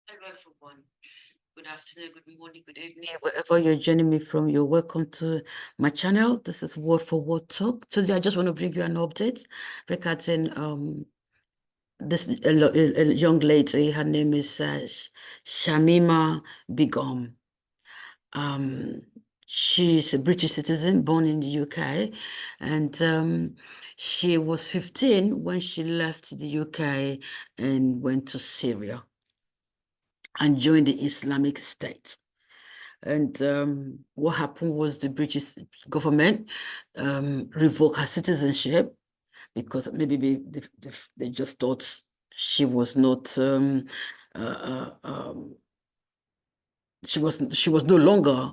Hello, everyone. Good afternoon, good morning, good evening. Wherever you're joining me from, you're welcome to my channel. This is Word for Word Talk. Today, I just want to bring you an update regarding this a young lady. Her name is Shamima Begum. Um, she's a British citizen born in the UK, and she was 15 when she left the UK and went to Syria and joined the Islamic State. And what happened was the British government revoked her citizenship because maybe they just thought she was not uh, uh, um, she was no longer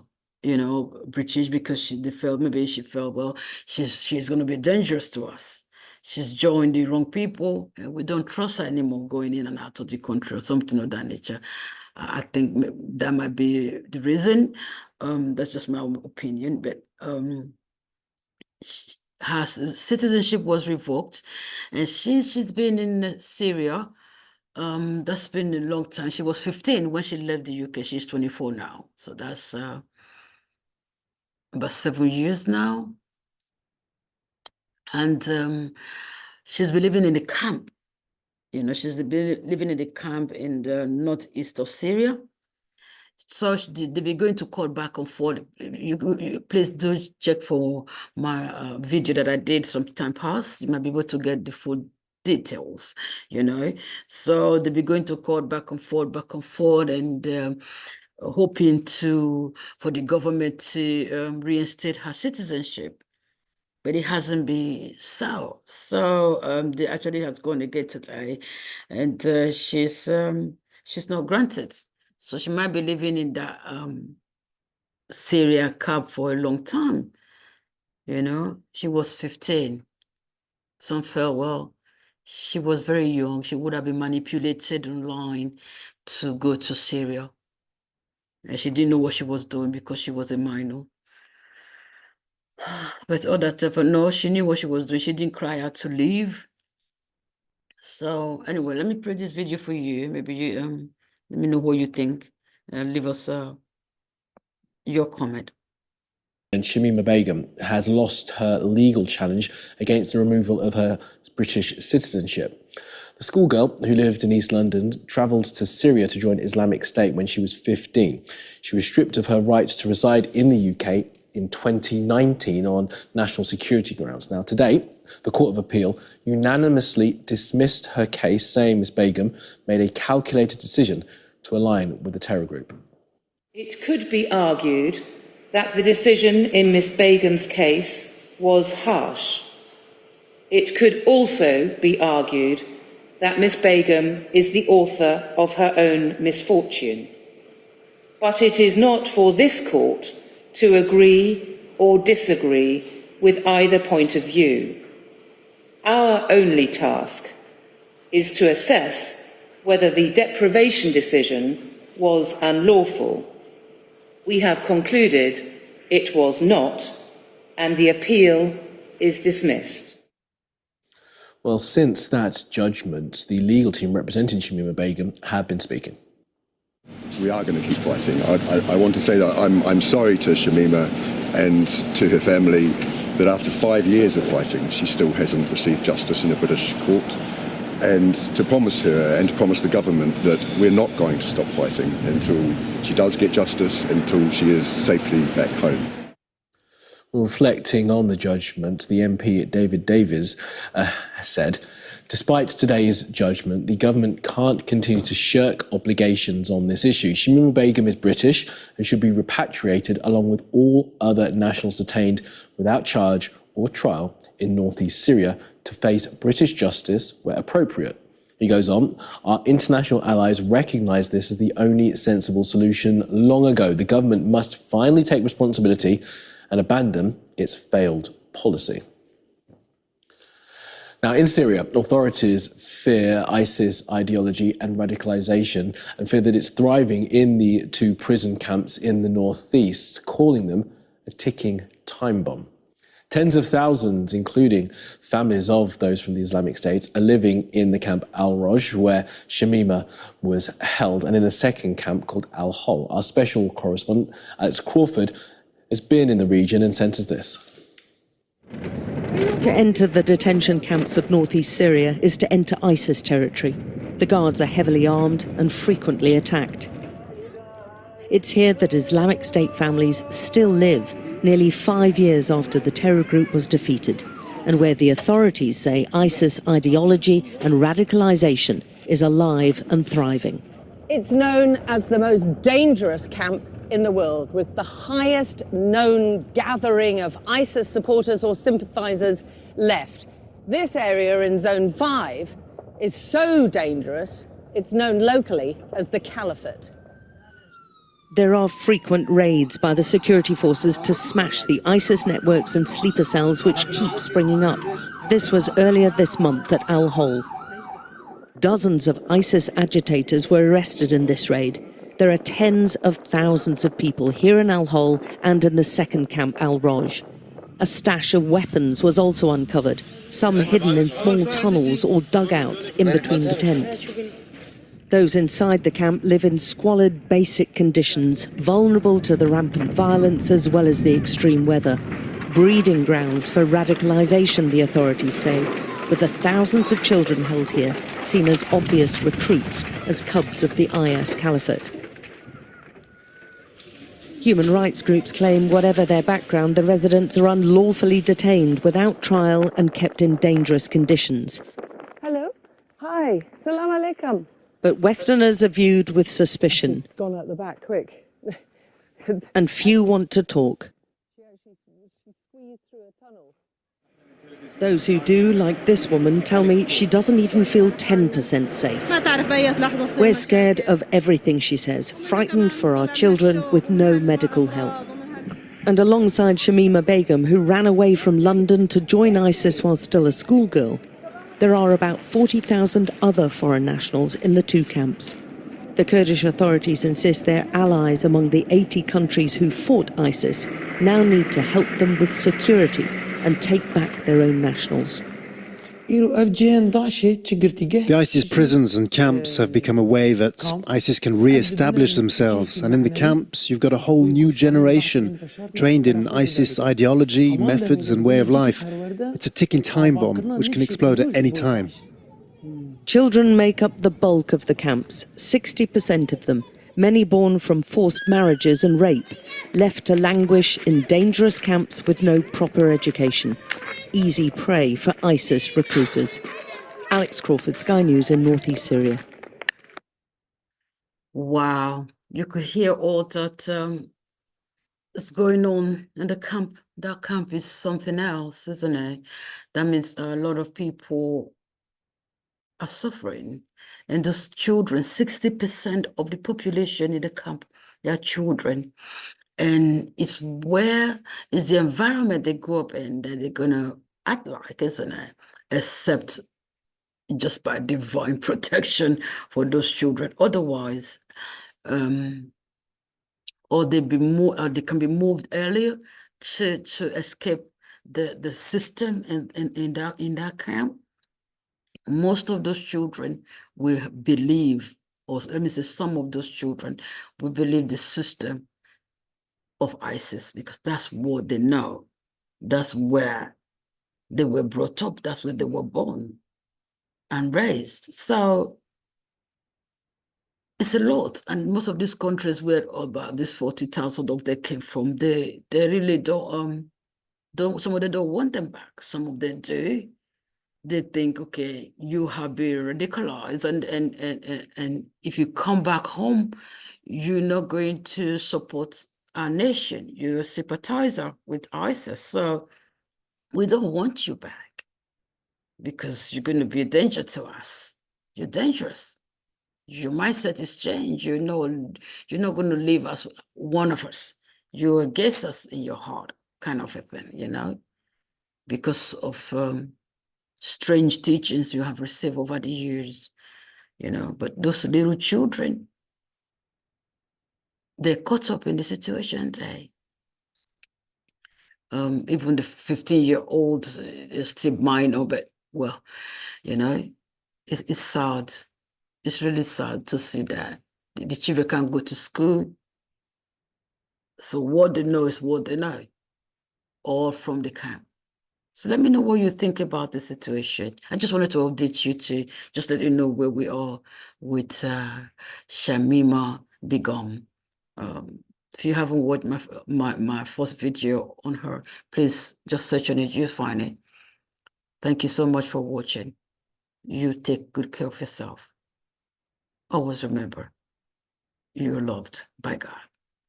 British because they felt maybe she felt, well, she's going to be dangerous to us. She's joined the wrong people and we don't trust her anymore going in and out of the country or something of that nature. I think that might be the reason. That's just my own opinion, but her citizenship was revoked, and she's been in Syria. That's been a long time. She was 15 when she left the UK. She's 24 now. So that's about 7 years now. And she's been living in the camp. She's been living in the camp in the northeast of Syria. So they'll be going to court back and forth. You please do check for my video that I did some time past. You might be able to get the full details, So they'll be going to court back and forth, and hoping for the government to reinstate her citizenship. But it hasn't been so. So they actually have gone again today, and she's not granted. So she might be living in that Syria camp for a long time. She was 15. Some felt, well, she was very young. She would have been manipulated online to go to Syria. And she didn't know what she was doing because she was a minor. But all that ever, no, she knew what she was doing. She didn't cry out to leave. So anyway, let me play this video for you. Maybe you let me know what you think. Leave us your comment. And Shamima Begum has lost her legal challenge against the removal of her British citizenship. The schoolgirl, who lived in East London, travelled to Syria to join Islamic State when she was 15. She was stripped of her right to reside in the UK in 2019 on national security grounds. Now, today, the Court of Appeal unanimously dismissed her case, saying Ms Begum made a calculated decision to align with the terror group. It could be argued that the decision in Ms Begum's case was harsh. It could also be argued that Ms Begum is the author of her own misfortune. But it is not for this court to agree or disagree with either point of view. Our only task is to assess whether the deprivation decision was unlawful. We have concluded it was not, and the appeal is dismissed. Well, since that judgment, the legal team representing Shamima Begum have been speaking. We are going to keep fighting. I want to say that I'm sorry to Shamima and to her family that after 5 years of fighting, she still hasn't received justice in a British court. And to promise her and to promise the government that we're not going to stop fighting until she does get justice, until she is safely back home. Reflecting on the judgment, the MP David Davies said, despite today's judgment, the government can't continue to shirk obligations on this issue. Shamima Begum is British and should be repatriated along with all other nationals detained without charge or trial in northeast Syria to face British justice where appropriate. He goes on, our international allies recognise this as the only sensible solution long ago. The government must finally take responsibility and abandon its failed policy. Now, in Syria, authorities fear ISIS ideology and radicalisation and fear that it's thriving in the two prison camps in the northeast, calling them a ticking time bomb. Tens of thousands, including families of those from the Islamic State, are living in the camp Al-Roj, where Shamima was held, and in a second camp called Al-Hol. Our special correspondent, Alex Crawford, has been in the region and sent us this. To enter the detention camps of northeast Syria is to enter ISIS territory. The guards are heavily armed and frequently attacked. It's here that Islamic State families still live, nearly 5 years after the terror group was defeated, and where the authorities say ISIS ideology and radicalization is alive and thriving. It's known as the most dangerous camp in the world, with the highest known gathering of ISIS supporters or sympathizers left. This area in Zone 5 is so dangerous, it's known locally as the Caliphate. There are frequent raids by the security forces to smash the ISIS networks and sleeper cells which keep springing up. This was earlier this month at Al-Hol. Dozens of ISIS agitators were arrested in this raid. There are tens of thousands of people here in Al-Hol and in the second camp, Al-Roj. A stash of weapons was also uncovered, some hidden in small tunnels or dugouts in between the tents. Those inside the camp live in squalid, basic conditions, vulnerable to the rampant violence as well as the extreme weather. Breeding grounds for radicalization, the authorities say, with the thousands of children held here, seen as obvious recruits, as cubs of the IS Caliphate. Human rights groups claim whatever their background, the residents are unlawfully detained without trial and kept in dangerous conditions. Hello. Hi. Salam alaikum. But Westerners are viewed with suspicion. She's gone out the back, quick. And few want to talk. She squeezed through a tunnel. Those who do, like this woman, tell me she doesn't even feel 10% safe. We're scared of everything, she says, frightened for our children with no medical help. And alongside Shamima Begum, who ran away from London to join ISIS while still a schoolgirl, there are about 40,000 other foreign nationals in the two camps. The Kurdish authorities insist their allies among the 80 countries who fought ISIS now need to help them with security and take back their own nationals. The ISIS prisons and camps have become a way that ISIS can re-establish themselves. And in the camps, you've got a whole new generation trained in ISIS ideology, methods and way of life. It's a ticking time bomb which can explode at any time. Children make up the bulk of the camps, 60% of them, many born from forced marriages and rape, left to languish in dangerous camps with no proper education. Easy prey for ISIS recruiters. Alex Crawford, Sky News in northeast Syria. Wow, you could hear all that is going on in the camp. That camp is something else, isn't it? That means a lot of people are suffering. And those children, 60% of the population in the camp, they are children. And it's the environment they grew up in that they're gonna act like, isn't it? Except just by divine protection for those children. Otherwise, or they can be moved earlier to escape the system in that camp. Most of those children will believe, or let me say some of those children will believe the system of ISIS, because that's what they know. That's where they were brought up. That's where they were born and raised. So it's a lot. And most of these countries where about this 40,000 of them came from, they really don't, some of them don't want them back. Some of them do. They think, okay, you have been radicalized, and if you come back home, you're not going to support our nation. You're a sympathizer with ISIS. So we don't want you back because you're going to be a danger to us. You're dangerous. Your mindset is changed. You're not going to leave us, one of us. You're against us in your heart, kind of a thing, because of strange teachings you have received over the years, but those little children, they're caught up in the situation. Even the 15-year-old is still minor, but well, you know, it's sad. It's really sad to see that the children can't go to school. So what they know is what they know, all from the camp. So let me know what you think about the situation. I just wanted to update you to just let you know where we are with Shamima Begum. If you haven't watched my first video on her, please just search on it, you'll find it. Thank you so much for watching. You take good care of yourself. Always remember, you're loved by God.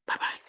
Bye-bye.